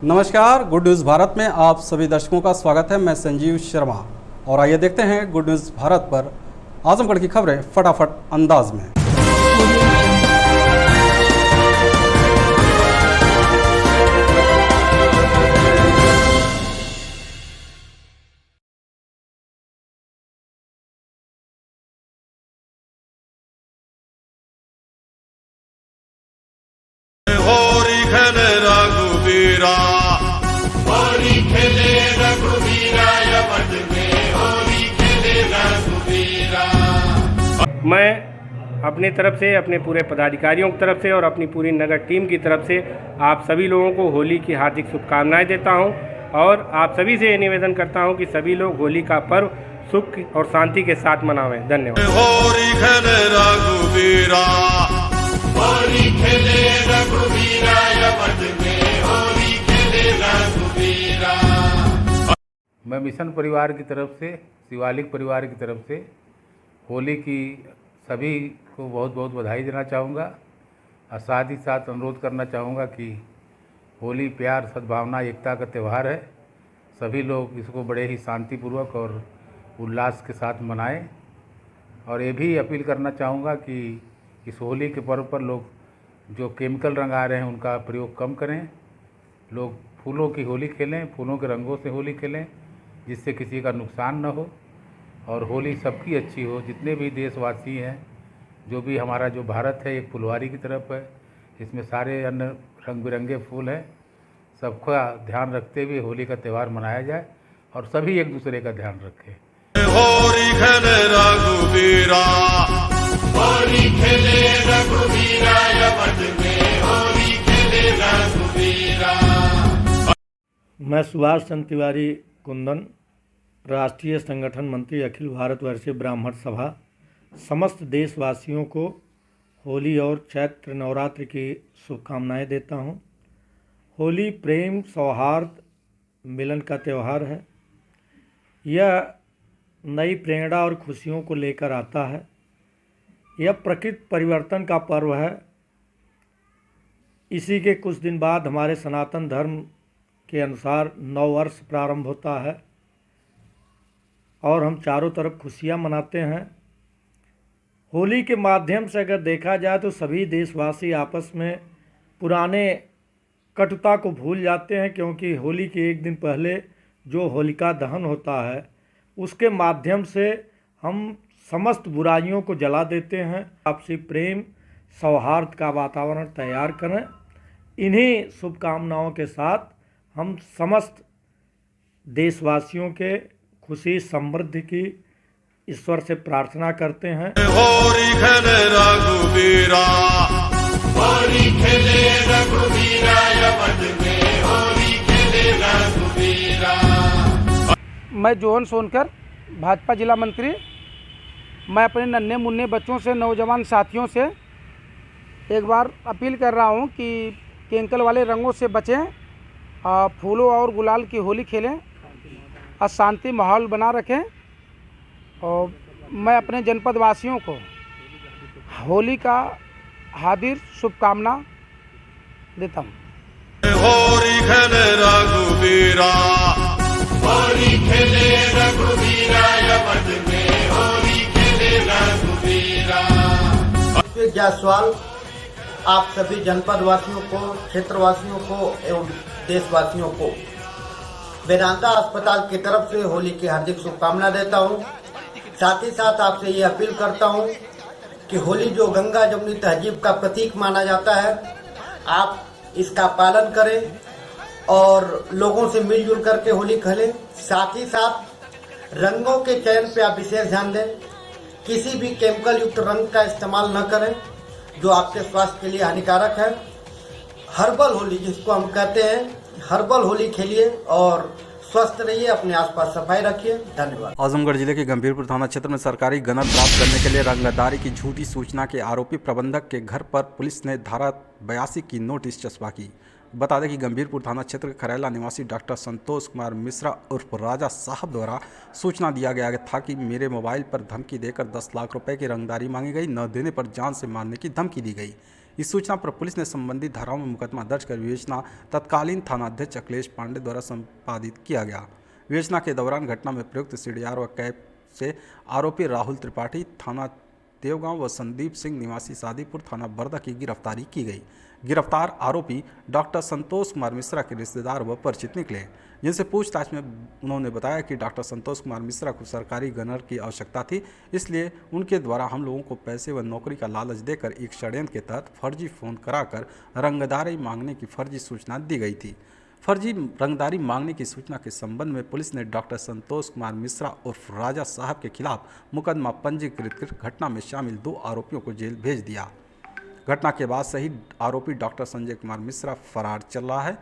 नमस्कार, good news Bharat में आप सभी दर्शकों का स्वागत है। मैं संजीव शर्मा और आइए देखते हैं गुड न्यूज़ भारत पर आजमगढ़ की खबरें फटाफट अंदाज में। होरी खेले रघुवीरा, होरी खेले रघुवीरा, यवत में होरी खेले रघुवीरा। मैं अपनी तरफ से, अपने पूरे पदाधिकारियों की तरफ से और अपनी पूरी नगर टीम की तरफ से आप सभी लोगों को होली की हार्दिक शुभकामनाएं देता हूं और आप सभी से ये निवेदन करता हूं कि सभी लोग होली का पर्व सुख और शांति के साथ मनावें। धन्यवाद। होरी खेले रघुवीरा, होरी खेले रघुवीरा, यवत में होरी खेले रघुवीरा। मैं मिशन परिवार की तरफ से, शिवालिक परिवार की तरफ से होली की सभी को बहुत बहुत बधाई देना चाहूँगा और साथ ही साथ अनुरोध करना चाहूँगा कि होली प्यार, सद्भावना, एकता का त्यौहार है। सभी लोग इसको बड़े ही शांतिपूर्वक और उल्लास के साथ मनाएं और ये भी अपील करना चाहूँगा कि इस होली के पर्व पर लोग जो केमिकल रंग आ रहे हैं उनका प्रयोग कम करें। लोग फूलों की होली खेलें, फूलों के रंगों से होली खेलें जिससे किसी का नुकसान न हो और होली सबकी अच्छी हो। जितने भी देशवासी हैं, जो भी हमारा जो भारत है एक फुलवारी की तरफ है, इसमें सारे अन्य रंग बिरंगे फूल हैं। सबका ध्यान रखते हुए होली का त्यौहार मनाया जाए और सभी एक दूसरे का ध्यान रखें। होरी खेले रघुवीरा, होरी खेले रघुवीरा, यवत में होरी खेले रघुवीरा। मैं सुभाष चंद्र तिवारी कुंदन, राष्ट्रीय संगठन मंत्री, अखिल भारतवर्षीय ब्राह्मण सभा, समस्त देशवासियों को होली और चैत्र नवरात्रि की शुभकामनाएं देता हूं। होली प्रेम, सौहार्द, मिलन का त्यौहार है। यह नई प्रेरणा और खुशियों को लेकर आता है। यह प्रकृति परिवर्तन का पर्व है। इसी के कुछ दिन बाद हमारे सनातन धर्म के अनुसार नव वर्ष प्रारंभ होता है और हम चारों तरफ खुशियां मनाते हैं। होली के माध्यम से अगर देखा जाए तो सभी देशवासी आपस में पुराने कटुता को भूल जाते हैं, क्योंकि होली के एक दिन पहले जो होलिका दहन होता है उसके माध्यम से हम समस्त बुराइयों को जला देते हैं। आपसी प्रेम, सौहार्द का वातावरण तैयार करें। इन्हीं शुभकामनाओं के साथ हम समस्त देशवासियों के खुशी समृद्धि की ईश्वर से प्रार्थना करते हैं। होरी खेले रघुवीरा, होरी खेले रघुवीरा, यवत में होरी खेले रघुवीरा। मैं जोहन सोनकर, भाजपा जिला मंत्री। मैं अपने नन्हे मुन्ने बच्चों से, नौजवान साथियों से एक बार अपील कर रहा हूं कि केमिकल वाले रंगों से बचें, फूलों और गुलाल की होली खेलें और शांति माहौल बना रखें। और मैं अपने जनपद वासियों को होली का हार्दिक शुभकामना देता हूँ। होरी खेले रघुवीरा, होरी खेले रघुवीरा, यवत में होरी खेले रघुवीरा। जायसवाल आप सभी जनपद वासियों को, क्षेत्रवासियों को एवं देशवासियों को वेदांता अस्पताल की तरफ से होली की हार्दिक शुभकामना देता हूँ। साथ ही साथ आपसे ये अपील करता हूँ कि होली जो गंगा जमुनी तहजीब का प्रतीक माना जाता है, आप इसका पालन करें और लोगों से मिलजुल करके होली खेलें। साथ ही साथ रंगों के चयन पे आप विशेष ध्यान दें। किसी भी केमिकल युक्त रंग का इस्तेमाल न करें जो आपके स्वास्थ्य के लिए हानिकारक है। हर्बल होली जिसको हम कहते हैं, हर्बल होली खेलिए और स्वस्थ रहिए, अपने आसपास सफाई रखिए। धन्यवाद। आजमगढ़ जिले के गंभीरपुर थाना क्षेत्र में सरकारी गनर प्राप्त करने के लिए रंगदारी की झूठी सूचना के आरोपी प्रबंधक के घर पर पुलिस ने धारा 82 की नोटिस चस्पा की। बता दें कि गंभीरपुर थाना क्षेत्र के खरेला निवासी डॉक्टर संतोष कुमार मिश्रा उर्फ राजा साहब द्वारा सूचना दिया गया था कि मेरे मोबाइल पर धमकी देकर 10 लाख रुपए की रंगदारी मांगी गई, न देने पर जान से मारने की धमकी दी गई। इस सूचना पर पुलिस ने संबंधित धाराओं में मुकदमा दर्ज कर विवेचना तत्कालीन थानाध्यक्ष अखिलेश पांडे द्वारा संपादित किया गया। विवेचना के दौरान घटना में प्रयुक्त सीडीआर व कैप से आरोपी राहुल त्रिपाठी थाना देवगांव व संदीप सिंह निवासी सादीपुर थाना बरदा की गिरफ्तारी की गई। गिरफ्तार आरोपी डॉक्टर संतोष कुमार मिश्रा के रिश्तेदार व परिचित निकले, जिनसे पूछताछ में उन्होंने बताया कि डॉक्टर संतोष कुमार मिश्रा को सरकारी गनर की आवश्यकता थी, इसलिए उनके द्वारा हम लोगों को पैसे व नौकरी का लालच देकर एक षड्यंत्र के तहत फर्जी फोन कराकर रंगदारी मांगने की फर्जी सूचना दी गई थी। फर्जी रंगदारी मांगने की सूचना के संबंध में पुलिस ने डॉक्टर संतोष कुमार मिश्रा उर्फ राजा साहब के खिलाफ मुकदमा पंजीकृत कर घटना में शामिल 2 आरोपियों को जेल भेज दिया। घटना के बाद शहीद आरोपी डॉक्टर संजय कुमार मिश्रा फरार चल रहा है,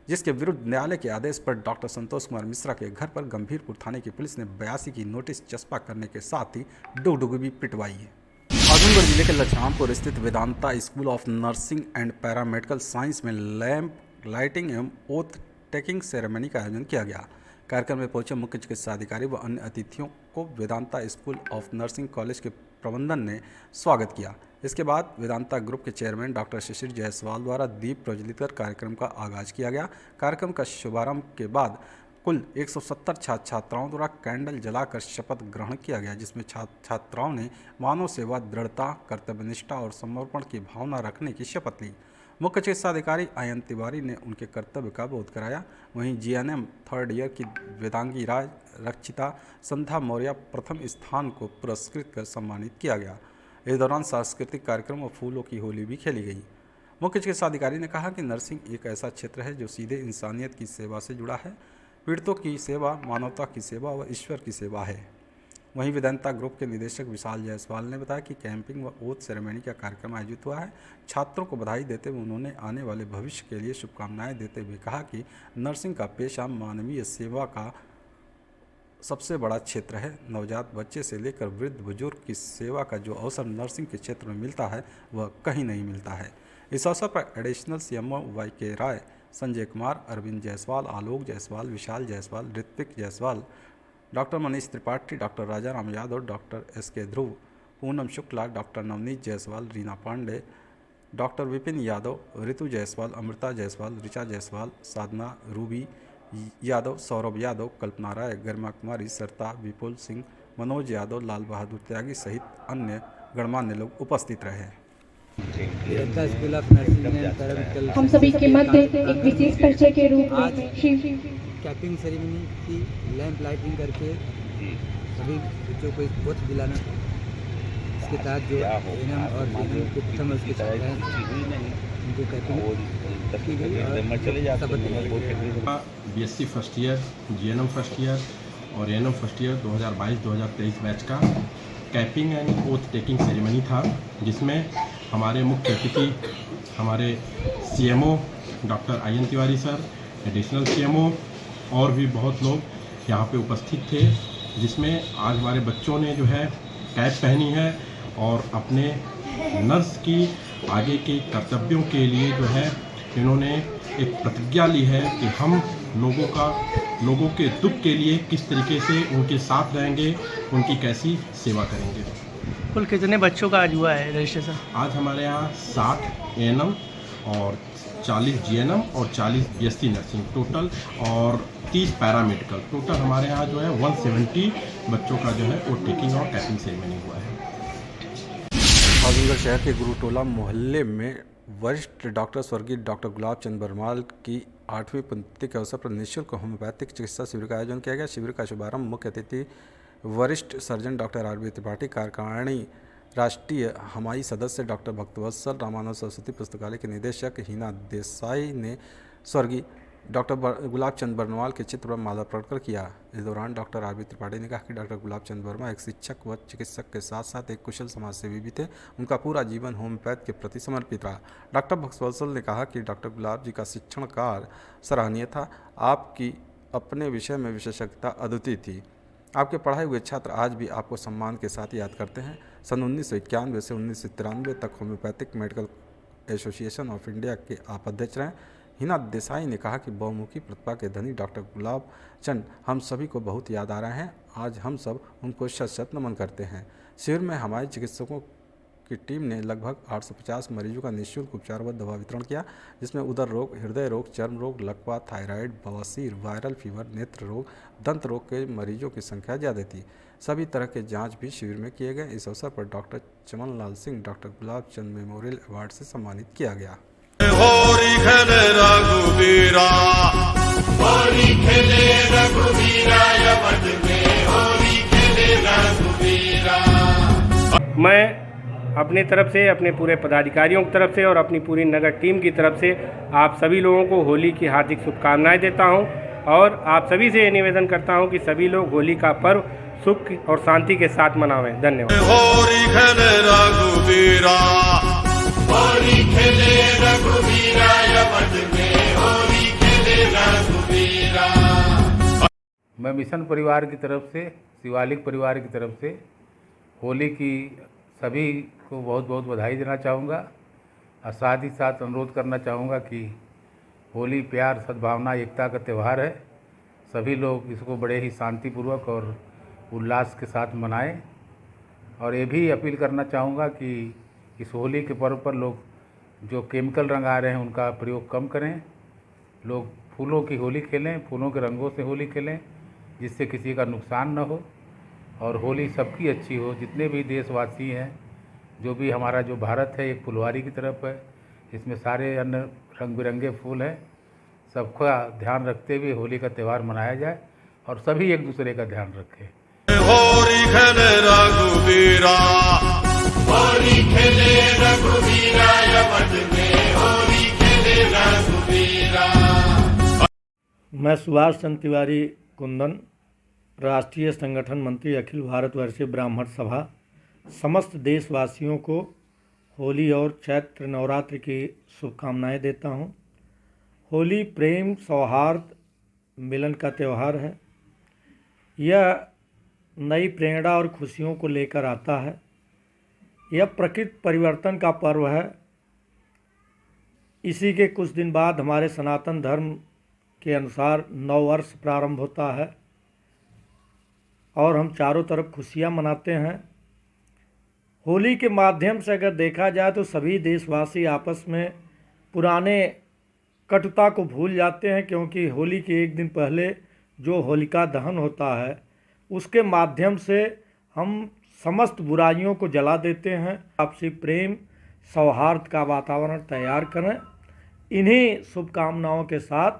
जिसके विरुद्ध न्यायालय के आदेश पर डॉक्टर संतोष कुमार मिश्रा के घर पर गंभीरपुर थाने की पुलिस ने 82 की नोटिस चस्पा करने के साथ ही डुगडुगी पिटवाई है। आजमगढ़ जिले के लछामपुर स्थित Vedanta school of nursing and paramedical science में लैंप लाइटिंग एवं ओथ टेकिंग सेरेमनी का आयोजन किया गया। कार्यक्रम में पहुंचे मुख्य चिकित्सा अधिकारी व अन्य अतिथियों को Vedanta school of nursing college के प्रबंधन ने स्वागत किया। इसके बाद वेदांता ग्रुप के चेयरमैन डॉक्टर शिशिर जायसवाल द्वारा दीप प्रज्वलित कर कार्यक्रम का आगाज किया गया। कार्यक्रम का शुभारंभ के बाद कुल 170 छात्र छात्राओं द्वारा कैंडल जलाकर शपथ ग्रहण किया गया, जिसमें छात्र छात्राओं ने मानव सेवा, दृढ़ता, कर्तव्यनिष्ठा और समर्पण की भावना रखने की शपथ ली। मुख्य चिकित्सा अधिकारी आयन तिवारी ने उनके कर्तव्य का बोध कराया। वहीं जीएनएम 3rd ईयर की वेदांगी राज रक्षिता संध्या मौर्य प्रथम स्थान को पुरस्कृत कर सम्मानित किया गया। इस दौरान सांस्कृतिक कार्यक्रम और फूलों की होली भी खेली गई। मुख्य चिकित्सा अधिकारी ने कहा कि नर्सिंग एक ऐसा क्षेत्र है जो सीधे इंसानियत की सेवा से जुड़ा है। पीड़ितों की सेवा, मानवता की सेवा व ईश्वर की सेवा है। वहीं वेदांता ग्रुप के निदेशक विशाल जायसवाल ने बताया कि कैंपिंग व ओथ सेरेमनी का कार्यक्रम आयोजित हुआ है। छात्रों को बधाई देते हुए उन्होंने आने वाले भविष्य के लिए शुभकामनाएं देते हुए कहा कि नर्सिंग का पेशा मानवीय सेवा का सबसे बड़ा क्षेत्र है। नवजात बच्चे से लेकर वृद्ध बुजुर्ग की सेवा का जो अवसर नर्सिंग के क्षेत्र में मिलता है वह कहीं नहीं मिलता है। इस अवसर पर एडिशनल सीएमओ YK राय, संजय कुमार, अरविंद जायसवाल, आलोक जायसवाल, विशाल जायसवाल, ऋत्विक जायसवाल, डॉक्टर मनीष त्रिपाठी, डॉक्टर राजा राम यादव, डॉक्टर SK ध्रुव, पूनम शुक्ला, डॉक्टर नवनीत जायसवाल, रीना पांडे, डॉक्टर विपिन यादव, ऋतु जायसवाल, अमृता जायसवाल, ऋचा जायसवाल, साधना, रूबी यादव, सौरभ यादव, कल्पना राय, गरिमा कुमारी, सरता, विपुल सिंह, मनोज यादव, लाल बहादुर त्यागी सहित अन्य गणमान्य लोग उपस्थित रहे। हम सभी के मध्य एक विशेष परिचय के रूप में श्री कैपिंग सेरेमनी की लैंप लाइटिंग करके सभी बच्चों को एक पोथ दिलाना, इसके तहत जो एनएम और जीएनएम के प्रथम उसके छात्र हैं उनको कैपिंग की गई और शपथ दिलाई गई। BSc first year, GNM first year और एएनएम फर्स्ट ईयर 2022-2023 बैच का capping and oath taking ceremony था, जिसमें हमारे मुख्य अतिथि हमारे CMO doctor ion Tiwari sir, additional CMO और भी बहुत लोग यहाँ पे उपस्थित थे, जिसमें आज हमारे बच्चों ने जो है कैप पहनी है और अपने नर्स की आगे के कर्तव्यों के लिए जो है इन्होंने एक प्रतिज्ञा ली है कि हम लोगों के दुख के लिए किस तरीके से उनके साथ रहेंगे, उनकी कैसी सेवा करेंगे। कुल कितने बच्चों का आज हुआ है रजिस्ट्रेशन? आज हमारे यहाँ 60 ANM और 40 GNM और 40 BSc नर्सिंग टोटल और 30 पैरामेडिकल टोटल हमारे यहाँ जो है 170 बच्चों का जो है वो टेकिंग और कैपिंग सेरेमनी हुआ है। आजमगढ़ शहर के गुरुटोला मोहल्ले में वरिष्ठ डॉक्टर स्वर्गीय डॉक्टर गुलाब चंद बरमाल की 8वीं पुण्यतिथि के अवसर पर निःशुल्क होम्योपैथिक चिकित्सा शिविर का आयोजन किया गया। शिविर का शुभारंभ मुख्य अतिथि वरिष्ठ सर्जन डॉक्टर RB त्रिपाठी, कार्यकारिणी राष्ट्रीय हमाई सदस्य डॉक्टर भक्तवत्सल, रामानंद सरस्वती पुस्तकालय के निदेशक हिना देसाई ने स्वर्गीय डॉक्टर गुलाब चंद बरनवाल के चित्र पर माल्यार्पण कर किया। इस दौरान डॉक्टर RB त्रिपाठी ने कहा कि डॉक्टर गुलाब चंद वर्मा एक शिक्षक व चिकित्सक के साथ साथ एक कुशल समाजसेवी भी थे। उनका पूरा जीवन होम्योपैथ के प्रति समर्पित रहा। डॉक्टर भक्तवत्सल ने कहा कि डॉक्टर गुलाब जी का शिक्षण कार्य सराहनीय था। आपकी अपने विषय में विशेषज्ञता अद्वितीय थी। आपके पढ़ाए हुए छात्र आज भी आपको सम्मान के साथ याद करते हैं। सन 1991 से 1993 तक homeopathic medical association of India के आप अध्यक्ष रहे। हिना देसाई ने कहा कि बहुमुखी प्रतिभा के धनी डॉक्टर गुलाब चंद हम सभी को बहुत याद आ रहे हैं। आज हम सब उनको शत शत नमन करते हैं। शिविर में हमारे चिकित्सकों की टीम ने लगभग 850 मरीजों का निःशुल्क उपचार व दवा वितरण किया, जिसमें उदर रोग, हृदय रोग, चर्म रोग, लकवा, थायराइड, बवासीर, वायरल फीवर, नेत्र रोग, दंत रोग के मरीजों की संख्या ज़्यादा थी। सभी तरह के जांच भी शिविर में किए गए। इस अवसर पर doctor Chaman Lal Singh doctor Gulab Chand memorial award से सम्मानित किया गया। होरी खेले रघुवीरा, होरी खेले रघुवीरा, यमन में होरी खेले रघुवीरा। मैं अपनी तरफ से, अपने पूरे पदाधिकारियों की तरफ से और अपनी पूरी नगर टीम की तरफ से आप सभी लोगों को होली की हार्दिक शुभकामनाएं देता हूं और आप सभी से ये निवेदन करता हूं कि सभी लोग होली का पर्व सुख और शांति के साथ मनावें। धन्यवाद। होरी खेले रघुवीरा, होरी खेले रघुवीरा, यमन में होरी खेले रघुवीरा। मैं मिशन परिवार की तरफ से, शिवालिक परिवार की तरफ से होली की सभी को बहुत बहुत बधाई देना चाहूँगा और साथ ही साथ अनुरोध करना चाहूँगा कि होली प्यार, सद्भावना, एकता का त्यौहार है। सभी लोग इसको बड़े ही शांतिपूर्वक और उल्लास के साथ मनाएं और ये भी अपील करना चाहूँगा कि इस होली के पर्व पर लोग जो केमिकल रंग आ रहे हैं उनका प्रयोग कम करें। लोग फूलों की होली खेलें, फूलों के रंगों से होली खेलें, जिससे किसी का नुकसान न हो और होली सबकी अच्छी हो। जितने भी देशवासी हैं, जो भी हमारा जो भारत है एक फुलवारी की तरफ है, इसमें सारे अन्य रंग बिरंगे फूल हैं। सबका ध्यान रखते हुए होली का त्यौहार मनाया जाए और सभी एक दूसरे का ध्यान रखें। होरी खेले रघुवीरा, होरी खेले रघुवीरा, यमन में होरी खेले रघुवीरा। मैं सुभाष चंद्र तिवारी कुंदन, राष्ट्रीय संगठन मंत्री, अखिल भारतवर्षीय ब्राह्मण सभा, समस्त देशवासियों को होली और चैत्र नवरात्र की शुभकामनाएं देता हूं। होली प्रेम, सौहार्द, मिलन का त्यौहार है। यह नई प्रेरणा और खुशियों को लेकर आता है। यह प्रकृति परिवर्तन का पर्व है। इसी के कुछ दिन बाद हमारे सनातन धर्म के अनुसार नव वर्ष प्रारंभ होता है और हम चारों तरफ खुशियां मनाते हैं। होली के माध्यम से अगर देखा जाए तो सभी देशवासी आपस में पुराने कटुता को भूल जाते हैं, क्योंकि होली के एक दिन पहले जो होलिका दहन होता है उसके माध्यम से हम समस्त बुराइयों को जला देते हैं। आपसी प्रेम, सौहार्द का वातावरण तैयार करें। इन्हीं शुभकामनाओं के साथ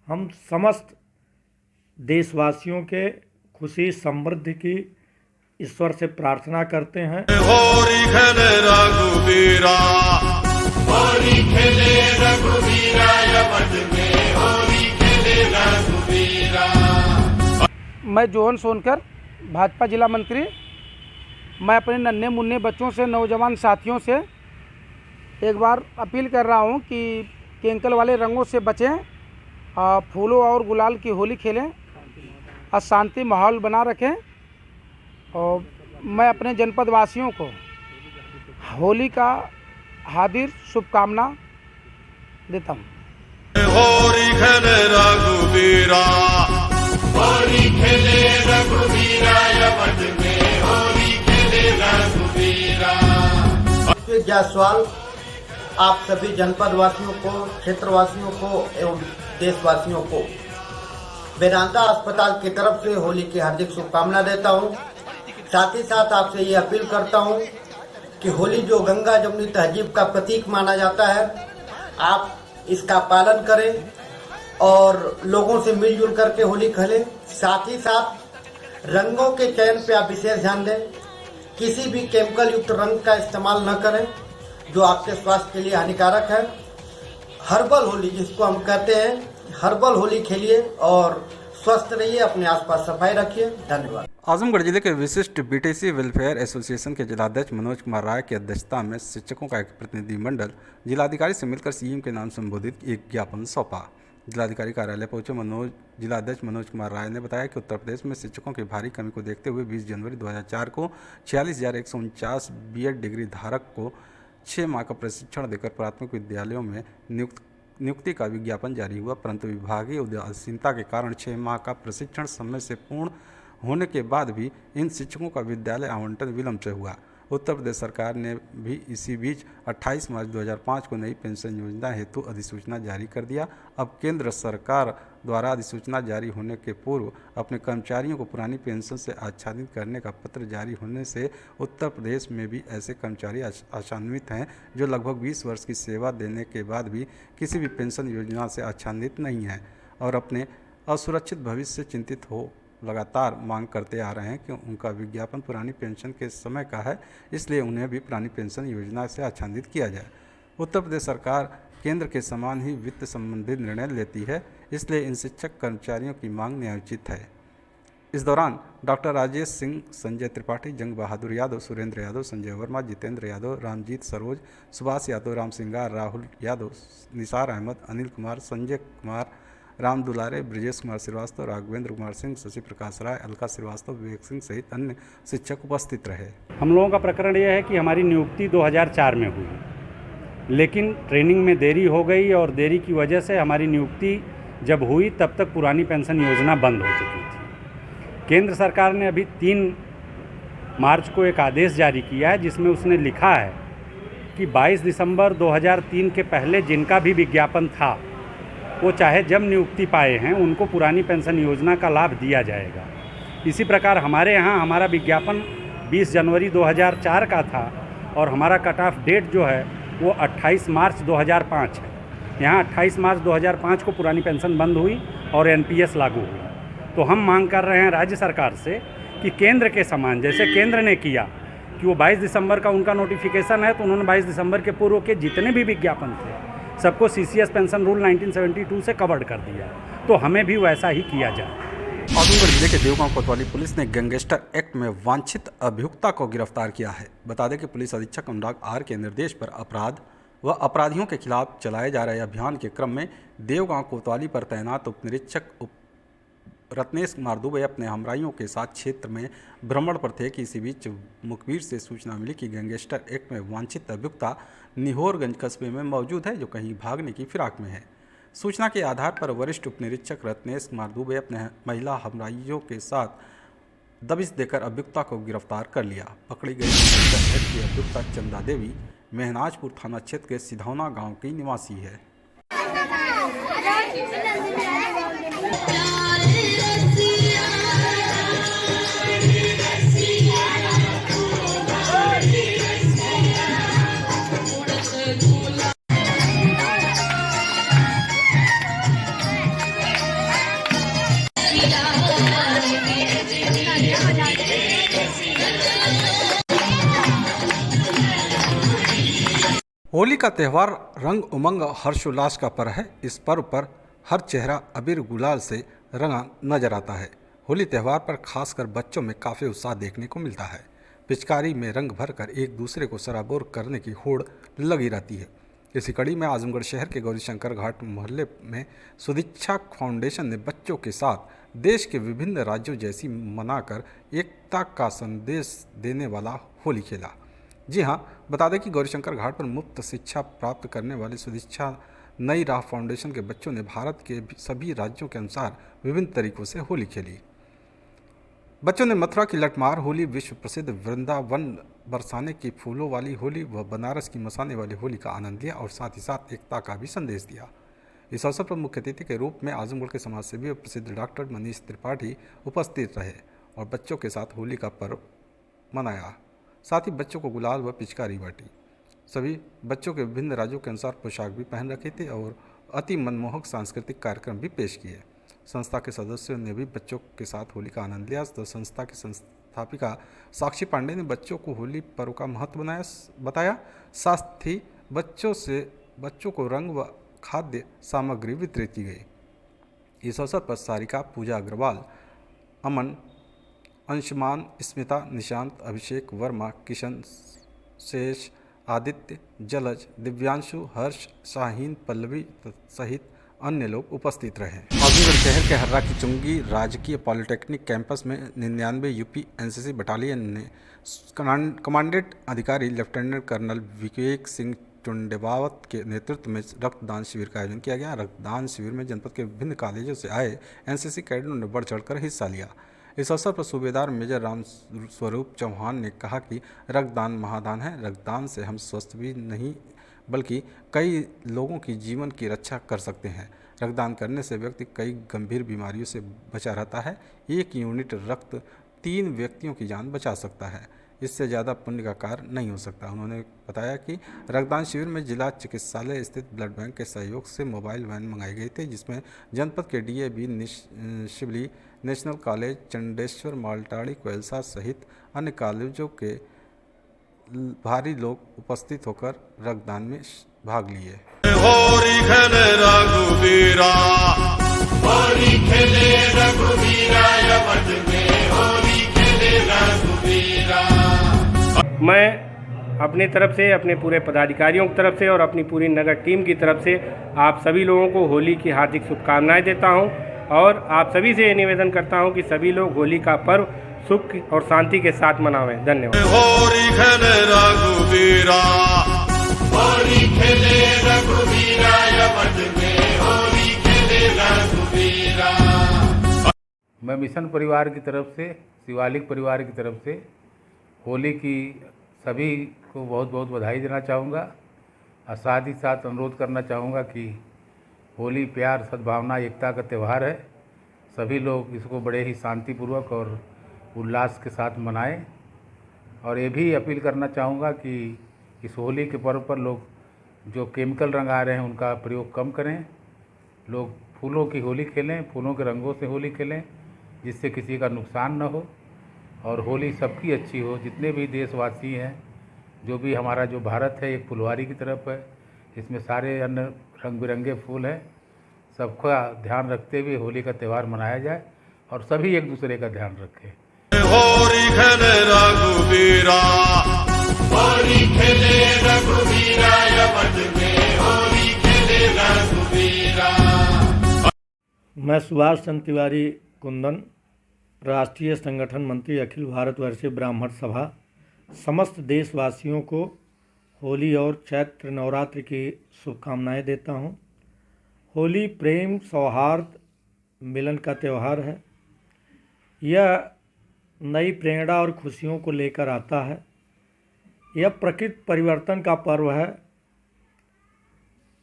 हम समस्त देशवासियों के खुशी समृद्धि की ईश्वर से प्रार्थना करते हैं। होरी खेले रघुवीरा, होरी खेले रघुवीरा, यमन में होरी खेले रघुवीरा। मैं जोहन सोनकर, भाजपा जिला मंत्री। मैं अपने नन्हे मुन्ने बच्चों से, नौजवान साथियों से एक बार अपील कर रहा हूं कि केमिकल वाले रंगों से बचें, फूलों और गुलाल की होली खेलें और शांति माहौल बना रखें। और मैं अपने जनपद वासियों को होली का हार्दिक शुभकामना देता हूँ। होरी खेले रघुवीरा, होरी खेले रघुवीरा, यमन में होरी खेले रघुवीरा। जायसवाल आप सभी जनपद वासियों को, क्षेत्र वासियों को एवं देशवासियों को वेदांता अस्पताल की तरफ से होली की हार्दिक शुभकामना देता हूं। साथ ही साथ आपसे ये अपील करता हूं कि होली जो गंगा जमुनी तहजीब का प्रतीक माना जाता है, आप इसका पालन करें और लोगों से मिलजुल करके होली खेलें। साथ ही साथ रंगों के चयन पे आप विशेष ध्यान दें। किसी भी केमिकल युक्त रंग का इस्तेमाल न करें जो आपके स्वास्थ्य के लिए हानिकारक है। हर्बल होली जिसको हम कहते हैं, हर्बल होली खेलिए और स्वस्थ रहिए, अपने आसपास सफाई रखिए। धन्यवाद। आजमगढ़ जिले के विशिष्ट बीटीसी वेलफेयर एसोसिएशन के जिलाध्यक्ष मनोज कुमार राय की अध्यक्षता में शिक्षकों का एक प्रतिनिधिमंडल जिलाधिकारी से मिलकर सीएम के नाम संबोधित एक ज्ञापन सौंपा। जिलाधिकारी कार्यालय पहुंचे जिलाध्यक्ष मनोज कुमार राय ने बताया कि उत्तर प्रदेश में शिक्षकों की भारी कमी को देखते हुए 20 जनवरी 2004 को 46,149 बीएड डिग्री धारक को 6 माह का प्रशिक्षण देकर प्राथमिक विद्यालयों में नियुक्ति का विज्ञापन जारी हुआ, परंतु विभागीय उदासीनता के कारण 6 माह का प्रशिक्षण समय से पूर्ण होने के बाद भी इन शिक्षकों का विद्यालय आवंटन विलंब से हुआ। उत्तर प्रदेश सरकार ने भी इसी बीच 28 मार्च 2005 को नई पेंशन योजना हेतु अधिसूचना जारी कर दिया। अब केंद्र सरकार द्वारा अधिसूचना जारी होने के पूर्व अपने कर्मचारियों को पुरानी पेंशन से आच्छादित करने का पत्र जारी होने से उत्तर प्रदेश में भी ऐसे कर्मचारी आशान्वित हैं जो लगभग 20 वर्ष की सेवा देने के बाद भी किसी भी पेंशन योजना से आच्छादित नहीं हैं और अपने असुरक्षित भविष्य से चिंतित हो लगातार मांग करते आ रहे हैं कि उनका विज्ञापन पुरानी पेंशन के समय का है, इसलिए उन्हें भी पुरानी पेंशन योजना से आच्छादित किया जाए। उत्तर प्रदेश सरकार केंद्र के समान ही वित्त संबंधित निर्णय लेती है, इसलिए इन शिक्षक कर्मचारियों की मांग न्यायोचित है। इस दौरान डॉक्टर राजेश सिंह, संजय त्रिपाठी, जंग बहादुर यादव, सुरेंद्र यादव, संजय वर्मा, जितेंद्र यादव, रामजीत सरोज, सुभाष यादव, राम सिंगार, राहुल यादव, निसार अहमद, अनिल कुमार, संजय कुमार, राम दुलारे, ब्रजेश कुमार श्रीवास्तव, राघवेंद्र कुमार सिंह, शशि प्रकाश राय, अलका श्रीवास्तव, विवेक सिंह सहित अन्य शिक्षक उपस्थित रहे। हम लोगों का प्रकरण यह है कि हमारी नियुक्ति 2004 में हुई, लेकिन ट्रेनिंग में देरी हो गई और देरी की वजह से हमारी नियुक्ति जब हुई तब तक पुरानी पेंशन योजना बंद हो चुकी थी। केंद्र सरकार ने अभी 3 मार्च को एक आदेश जारी किया है जिसमें उसने लिखा है कि 22 दिसंबर 2003 के पहले जिनका भी विज्ञापन था वो चाहे जब नियुक्ति पाए हैं उनको पुरानी पेंशन योजना का लाभ दिया जाएगा। इसी प्रकार हमारे यहाँ हमारा विज्ञापन 20 जनवरी 2004 का था और हमारा कट ऑफ डेट जो है वो 28 मार्च 2005 है। यहाँ 28 मार्च 2005 को पुरानी पेंशन बंद हुई और एनपीएस लागू हुई। तो हम मांग कर रहे हैं राज्य सरकार से कि केंद्र के समान, जैसे केंद्र ने किया कि वो 22 दिसंबर का उनका नोटिफिकेशन है तो उन्होंने 22 दिसंबर के पूर्व के जितने भी विज्ञापन थे सबको सीसीएस पेंशन रूल 1972 से कवर्ड कर दिया, तो हमें भी वैसा ही किया जाए। आजमगढ़ जिले के देवगांव कोतवाली पुलिस ने गैंगस्टर एक्ट में वांछित अभियुक्ता को गिरफ्तार किया है। बता दें कि पुलिस अधीक्षक अनुराग आर के निर्देश पर अपराध व अपराधियों के खिलाफ चलाए जा रहे अभियान के क्रम में देवगांव कोतवाली पर तैनात उप निरीक्षक रत्नेश कुमार दुबे अपने हमराइयों के साथ क्षेत्र में भ्रमण पर थे कि इसी बीच मुखबिर से सूचना मिली कि गैंगस्टर एक्ट में वांछित अभियुक्ता निहोरगंज कस्बे में मौजूद है जो कहीं भागने की फिराक में है। सूचना के आधार पर वरिष्ठ उप निरीक्षक रत्नेश कुमार दुबे अपने महिला हमराइयों के साथ दबिश देकर अभियुक्ता को गिरफ्तार कर लिया। पकड़ी गई गैंगस्टर एक्ट की अभियुक्ता चंदा देवी मेहनाजपुर थाना क्षेत्र के सिधौना गाँव की निवासी है। होली का त्यौहार रंग उमंग और हर्षोल्लास का पर्व है। इस पर्व पर हर चेहरा अबीर गुलाल से रंगा नजर आता है। होली त्यौहार पर खासकर बच्चों में काफ़ी उत्साह देखने को मिलता है। पिचकारी में रंग भरकर एक दूसरे को सराबोर करने की होड़ लगी रहती है। इसी कड़ी में आजमगढ़ शहर के गौरीशंकर घाट मोहल्ले में सुदीक्षा फाउंडेशन ने बच्चों के साथ देश के विभिन्न राज्यों जैसी मनाकर एकता का संदेश देने वाला होली खेला। जी हाँ, बता दें कि गौरीशंकर घाट पर मुफ्त शिक्षा प्राप्त करने वाले सुदीक्षा नई राह फाउंडेशन के बच्चों ने भारत के सभी राज्यों के अनुसार विभिन्न तरीकों से होली खेली। बच्चों ने मथुरा की लठमार होली, विश्व प्रसिद्ध वृंदावन बरसाने की फूलों वाली होली व बनारस की मसाने वाली होली का आनंद लिया और साथ ही साथ एकता का भी संदेश दिया। इस अवसर पर मुख्य अतिथि के रूप में आजमगढ़ के समाजसेवी और प्रसिद्ध डॉक्टर मनीष त्रिपाठी उपस्थित रहे और बच्चों के साथ होली का पर्व मनाया। साथ ही बच्चों को गुलाल व पिचकारी बांटी। सभी बच्चों के विभिन्न राज्यों के अनुसार पोशाक भी पहन रखे थे और अति मनमोहक सांस्कृतिक कार्यक्रम भी पेश किए। संस्था के सदस्यों ने भी बच्चों के साथ होली का आनंद लिया। तो संस्था की संस्थापिका साक्षी पांडे ने बच्चों को होली पर्व का महत्व बताया। साथ ही बच्चों को रंग व खाद्य सामग्री वितरित की गई। इस अवसर पर सारिका, पूजा अग्रवाल, अमन, अंशुमान, स्मिता, निशांत, अभिषेक वर्मा, किशन, शेष, आदित्य, जलज, दिव्यांशु, हर्ष, शाहीन, पल्लवी सहित अन्य लोग उपस्थित रहे। आजमगढ़ शहर के हर्रा की चुंगी राजकीय पॉलिटेक्निक कैंपस में 99 यूपी एनसीसी बटालियन ने कमांडेंट अधिकारी लेफ्टिनेंट कर्नल विवेक सिंह टुंडेवावत के नेतृत्व में रक्तदान शिविर का आयोजन किया गया। रक्तदान शिविर में जनपद के विभिन्न कॉलेजों से आए एनसीसी कैडेटों ने बढ़ चढ़कर हिस्सा लिया। इस अवसर पर सूबेदार मेजर राम स्वरूप चौहान ने कहा कि रक्तदान महादान है। रक्तदान से हम स्वस्थ भी नहीं बल्कि कई लोगों की जीवन की रक्षा कर सकते हैं। रक्तदान करने से व्यक्ति कई गंभीर बीमारियों से बचा रहता है। 1 यूनिट रक्त 3 व्यक्तियों की जान बचा सकता है। इससे ज़्यादा पुण्य का कार्य नहीं हो सकता। उन्होंने बताया कि रक्तदान शिविर में जिला चिकित्सालय स्थित ब्लड बैंक के सहयोग से मोबाइल वैन मंगाई गई थी, जिसमें जनपद के डीएवी शिवली, नेशनल कॉलेज, चंडेश्वर, मालटाड़ी, कोयलसा सहित अन्य कॉलेजों के भारी लोग उपस्थित होकर रक्तदान में भाग लिए। होरी खेले रघुवीरा, होरी खेले रघुवीरा, यवत में होरी खेले रघुवीरा। मैं अपनी तरफ से, अपने पूरे पदाधिकारियों की तरफ से और अपनी पूरी नगर टीम की तरफ से आप सभी लोगों को होली की हार्दिक शुभकामनाएं देता हूं और आप सभी से ये निवेदन करता हूं कि सभी लोग होली का पर्व सुख और शांति के साथ मनावें। धन्यवाद। होरी खेले रघुवीरा, होरी खेले रघुवीरा, यवत में होरी खेले रघुवीरा। मैं मिशन परिवार की तरफ से, शिवालिक परिवार की तरफ से होली की सभी को बहुत बहुत बधाई देना चाहूँगा और साथ ही साथ अनुरोध करना चाहूँगा कि होली प्यार, सद्भावना, एकता का त्यौहार है। सभी लोग इसको बड़े ही शांतिपूर्वक और उल्लास के साथ मनाएं और ये भी अपील करना चाहूँगा कि इस होली के पर्व पर लोग जो केमिकल रंग आ रहे हैं उनका प्रयोग कम करें। लोग फूलों की होली खेलें, फूलों के रंगों से होली खेलें, जिससे किसी का नुकसान न हो और होली सबकी अच्छी हो। जितने भी देशवासी हैं, जो भी हमारा जो भारत है एक फुलवारी की तरफ है, इसमें सारे अन्य रंग बिरंगे फूल हैं। सबका ध्यान रखते हुए होली का त्यौहार मनाया जाए और सभी एक दूसरे का ध्यान रखें। होरी खेले रघुवीरा, होरी खेले रघुवीरा, यवत में होरी खेले रघुवीरा। मैं सुभाष चंद्र तिवारी कुंदन, राष्ट्रीय संगठन मंत्री, अखिल भारतवर्षीय ब्राह्मण सभा, समस्त देशवासियों को होली और चैत्र नवरात्रि की शुभकामनाएं देता हूं। होली प्रेम, सौहार्द, मिलन का त्यौहार है। यह नई प्रेरणा और खुशियों को लेकर आता है। यह प्रकृति परिवर्तन का पर्व है।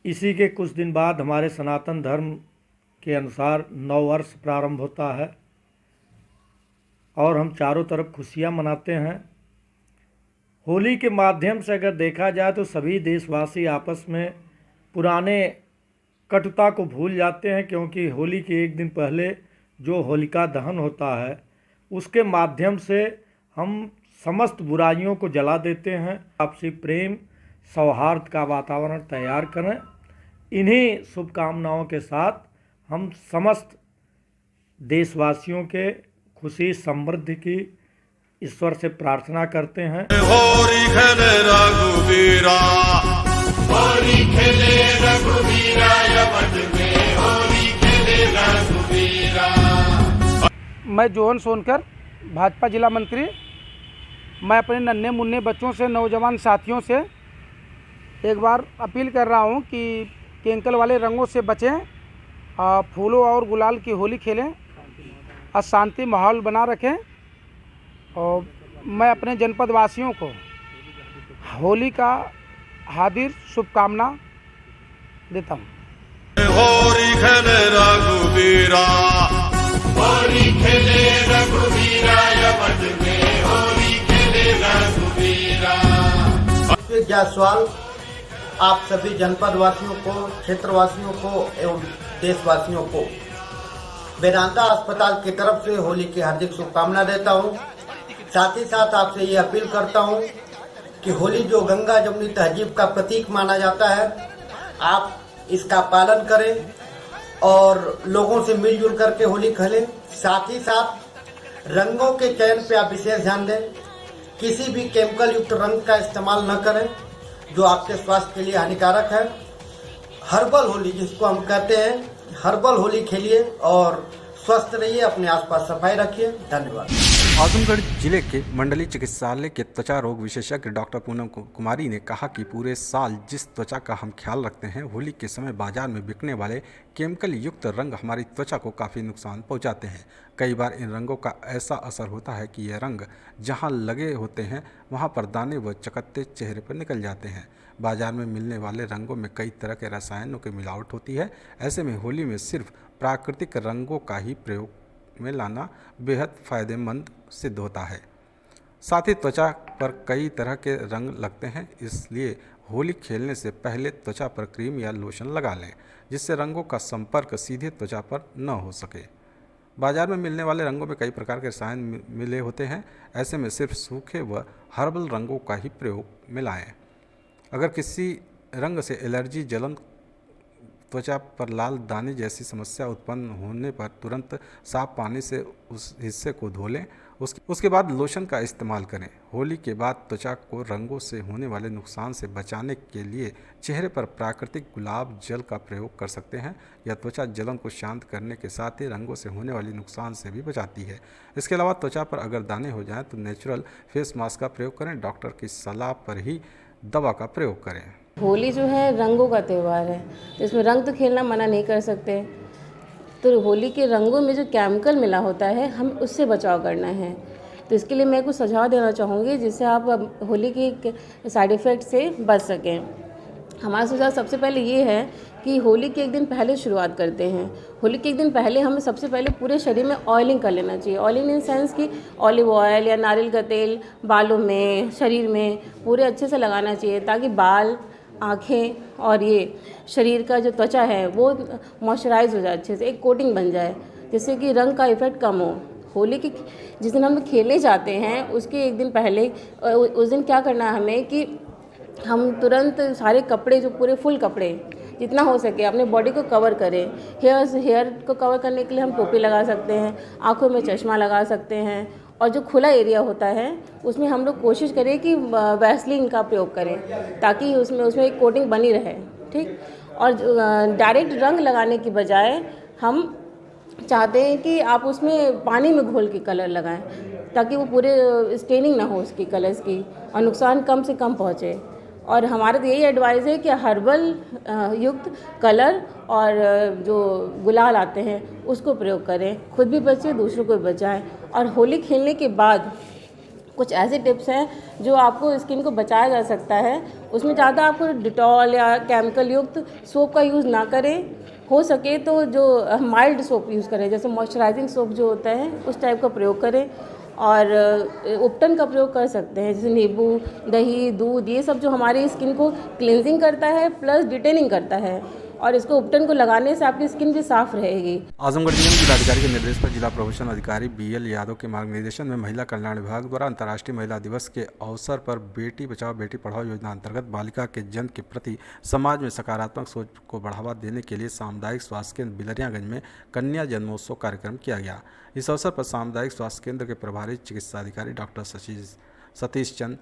इसी के कुछ दिन बाद हमारे सनातन धर्म के अनुसार नव वर्ष प्रारंभ होता है और हम चारों तरफ खुशियां मनाते हैं। होली के माध्यम से अगर देखा जाए तो सभी देशवासी आपस में पुराने कटुता को भूल जाते हैं, क्योंकि होली के एक दिन पहले जो होलिका दहन होता है उसके माध्यम से हम समस्त बुराइयों को जला देते हैं। आपसी प्रेम, सौहार्द का वातावरण तैयार करें। इन्हीं शुभकामनाओं के साथ हम समस्त देशवासियों के खुशी समृद्धि की ईश्वर से प्रार्थना करते हैं। होरी खेले रघुवीरा, होरी खेले रघुवीरा, यवत में होरी खेले रघुवीरा। मैं जोहन सोनकर, भाजपा जिला मंत्री। मैं अपने नन्हे मुन्ने बच्चों से, नौजवान साथियों से एक बार अपील कर रहा हूं कि केमिकल वाले रंगों से बचें, फूलों और गुलाल की होली खेलें और शांति माहौल बना रखें। और मैं अपने जनपद वासियों को होली का हार्दिक शुभकामना देता हूँ। होरी खेले रघुवीरा, होरी खेले रघुवीरा, यवत में होरी खेले रघुवीरा। जायसवाल आप सभी जनपद वासियों को, क्षेत्रवासियों को एवं देशवासियों को वेदांता अस्पताल की तरफ से होली की हार्दिक शुभकामना देता हूँ। साथ ही साथ आपसे ये अपील करता हूँ कि होली जो गंगा जमुनी तहजीब का प्रतीक माना जाता है, आप इसका पालन करें और लोगों से मिलजुल करके होली खेलें। साथ ही साथ रंगों के चयन पे आप विशेष ध्यान दें। किसी भी केमिकल युक्त रंग का इस्तेमाल न करें जो आपके स्वास्थ्य के लिए हानिकारक है। हर्बल होली जिसको हम कहते हैं, हर्बल होली खेलिए और स्वस्थ रहिए, अपने आसपास सफाई रखिए। धन्यवाद। आजमगढ़ जिले के मंडलीय चिकित्सालय के त्वचा रोग विशेषज्ञ डॉक्टर पूनम कुमारी ने कहा कि पूरे साल जिस त्वचा का हम ख्याल रखते हैं, होली के समय बाजार में बिकने वाले केमिकल युक्त रंग हमारी त्वचा को काफ़ी नुकसान पहुंचाते हैं। कई बार इन रंगों का ऐसा असर होता है कि ये रंग जहां लगे होते हैं वहां पर दाने व चकत्ते चेहरे पर निकल जाते हैं। बाजार में मिलने वाले रंगों में कई तरह के रसायनों की मिलावट होती है। ऐसे में होली में सिर्फ प्राकृतिक रंगों का ही प्रयोग में लाना बेहद फ़ायदेमंद सिद्ध होता है। साथ ही त्वचा पर कई तरह के रंग लगते हैं, इसलिए होली खेलने से पहले त्वचा पर क्रीम या लोशन लगा लें, जिससे रंगों का संपर्क सीधे त्वचा पर न हो सके। बाजार में मिलने वाले रंगों में कई प्रकार के रसायन मिले होते हैं। ऐसे में सिर्फ सूखे व हर्बल रंगों का ही प्रयोग मिलाएं। अगर किसी रंग से एलर्जी, जलन, त्वचा पर लाल दाने जैसी समस्या उत्पन्न होने पर तुरंत साफ पानी से उस हिस्से को धो लें। उसके बाद लोशन का इस्तेमाल करें। होली के बाद त्वचा को रंगों से होने वाले नुकसान से बचाने के लिए चेहरे पर प्राकृतिक गुलाब जल का प्रयोग कर सकते हैं। यह त्वचा जलन को शांत करने के साथ ही रंगों से होने वाली नुकसान से भी बचाती है। इसके अलावा त्वचा पर अगर दाने हो जाएं तो नेचुरल फेस मास्क का प्रयोग करें। डॉक्टर की सलाह पर ही दवा का प्रयोग करें। होली जो है रंगों का त्यौहार है, तो इसमें रंग तो खेलना मना नहीं कर सकते। तो होली के रंगों में जो केमिकल मिला होता है, हम उससे बचाव करना है। तो इसके लिए मैं कुछ सुझाव देना चाहूँगी जिससे आप होली के साइड इफ़ेक्ट से बच सकें। हमारा सुझाव सबसे पहले ये है कि होली के एक दिन पहले शुरुआत करते हैं। होली के एक दिन पहले हमें सबसे पहले पूरे शरीर में ऑयलिंग कर लेना चाहिए। ऑयलिंग इन सेंस कि ऑलिव ऑयल या नारियल का तेल बालों में, शरीर में पूरे अच्छे से लगाना चाहिए, ताकि बाल, आँखें और ये शरीर का जो त्वचा है वो मॉइस्चराइज हो जाए, अच्छे से एक कोटिंग बन जाए, जिससे कि रंग का इफ़ेक्ट कम हो। होली की जिस दिन हम खेलने जाते हैं उसके एक दिन पहले, उस दिन क्या करना है हमें कि हम तुरंत सारे कपड़े, जो पूरे फुल कपड़े जितना हो सके अपने बॉडी को कवर करें। हेयर को कवर करने के लिए हम टोपी लगा सकते हैं, आँखों में चश्मा लगा सकते हैं, और जो खुला एरिया होता है उसमें हम लोग कोशिश करें कि वैसलीन का प्रयोग करें, ताकि उसमें एक कोटिंग बनी रहे, ठीक। और डायरेक्ट रंग लगाने की बजाय हम चाहते हैं कि आप उसमें पानी में घोल के कलर लगाएं, ताकि वो पूरे स्टेनिंग ना हो उसकी कलर्स की, और नुकसान कम से कम पहुँचे। और हमारा तो यही एडवाइस है कि हर्बल युक्त कलर और जो गुलाल आते हैं उसको प्रयोग करें, खुद भी बचें, दूसरों को भी बचाएं। और होली खेलने के बाद कुछ ऐसे टिप्स हैं जो आपको स्किन को बचाया जा सकता है। उसमें ज़्यादा आपको डिटॉल या केमिकल युक्त सोप का यूज़ ना करें। हो सके तो जो माइल्ड सोप यूज़ करें, जैसे मॉइस्चराइजिंग सोप जो होता है उस टाइप का प्रयोग करें। और उपटन का प्रयोग कर सकते हैं, जैसे नींबू, दही, दूध, ये सब जो हमारी स्किन को क्लिनजिंग करता है प्लस डिटेनिंग करता है, और इसको उपटन को लगाने से आपकी स्किन भी साफ रहेगी। आजमगढ़ जिले में जिलाधिकारी के निर्देश पर जिला प्रभारी अधिकारी BL यादव के मार्गदर्शन में महिला कल्याण विभाग द्वारा अंतर्राष्ट्रीय महिला दिवस के अवसर पर बेटी बचाओ बेटी पढ़ाओ योजना अंतर्गत बालिका के जन्म के प्रति समाज में सकारात्मक सोच को बढ़ावा देने के लिए सामुदायिक स्वास्थ्य केंद्र बिलरियागंज में कन्या जन्मोत्सव कार्यक्रम किया गया। इस अवसर पर सामुदायिक स्वास्थ्य केंद्र के प्रभारी चिकित्सा अधिकारी डॉक्टर सतीश चंद,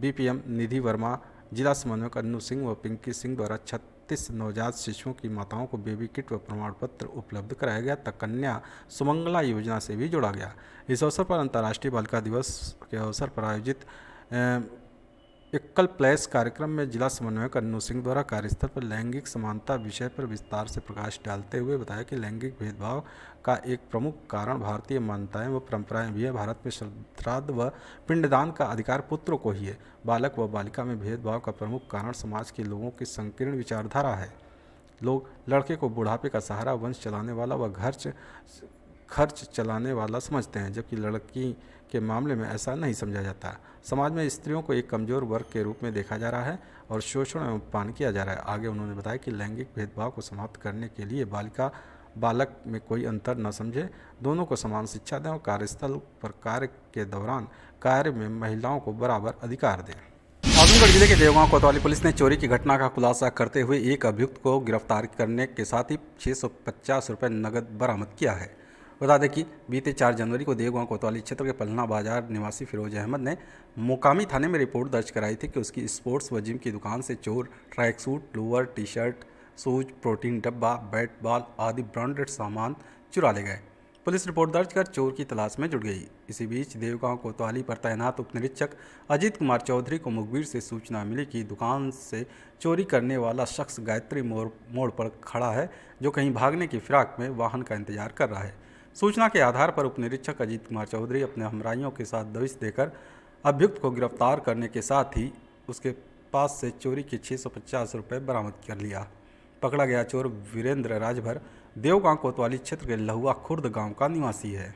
BPM निधि वर्मा, जिला समन्वयक अन्नू सिंह व पिंकी सिंह द्वारा 36 नवजात शिशुओं की माताओं को बेबी किट व प्रमाण पत्र उपलब्ध कराया गया तथा कन्या सुमंगला योजना से भी जोड़ा गया। इस अवसर पर अंतर्राष्ट्रीय बालिका दिवस के अवसर पर आयोजित एकल प्लेस कार्यक्रम में जिला समन्वयक अन्नू सिंह द्वारा कार्यस्थल पर लैंगिक समानता विषय पर विस्तार से प्रकाश डालते हुए बताया कि लैंगिक भेदभाव का एक प्रमुख कारण भारतीय मान्यताएं व परंपराएं भी है। भारत में श्राद्ध व पिंडदान का अधिकार पुत्रों को ही है। बालक व बालिका में भेदभाव का प्रमुख कारण समाज के लोगों की संकीर्ण विचारधारा है। लोग लड़के को बुढ़ापे का सहारा, वंश चलाने वाला व खर्च चलाने वाला समझते हैं, जबकि लड़की के मामले में ऐसा नहीं समझा जाता। समाज में स्त्रियों को एक कमज़ोर वर्ग के रूप में देखा जा रहा है और शोषण एवं अपमान किया जा रहा है। आगे उन्होंने बताया कि लैंगिक भेदभाव को समाप्त करने के लिए बालिका बालक में कोई अंतर न समझे, दोनों को समान शिक्षा दें और कार्यस्थल पर कार्य के दौरान कार्य में महिलाओं को बराबर अधिकार दें। आजमगढ़ जिले के देवगांव कोतवाली पुलिस ने चोरी की घटना का खुलासा करते हुए एक अभियुक्त को गिरफ्तार करने के साथ ही 650 रुपये नकद बरामद किया है। बता दें कि बीते 4 जनवरी को देवगांव कोतवाली क्षेत्र के पलना बाजार निवासी फिरोज अहमद ने मोकामी थाने में रिपोर्ट दर्ज कराई थी कि उसकी स्पोर्ट्स व जिम की दुकान से चोर track suit, lower, T shirt, shoes, protein डब्बा, बैट बॉल आदि ब्रांडेड सामान चुरा ले गए। पुलिस रिपोर्ट दर्ज कर चोर की तलाश में जुट गई। इसी बीच देवगांव कोतवाली पर तैनात उप निरीक्षक अजीत कुमार चौधरी को मुखबिर से सूचना मिली कि दुकान से चोरी करने वाला शख्स गायत्री मोड़ पर खड़ा है, जो कहीं भागने की फिराक में वाहन का इंतजार कर रहा है। सूचना के आधार पर उप निरीक्षक अजीत कुमार चौधरी अपने हमराइयों के साथ दबिश देकर अभियुक्त को गिरफ्तार करने के साथ ही उसके पास से चोरी के 650 रुपये बरामद कर लिया। पकड़ा गया चोर वीरेंद्र राजभर देवगांव कोतवाली क्षेत्र के लहुआ खुर्द गांव का निवासी है।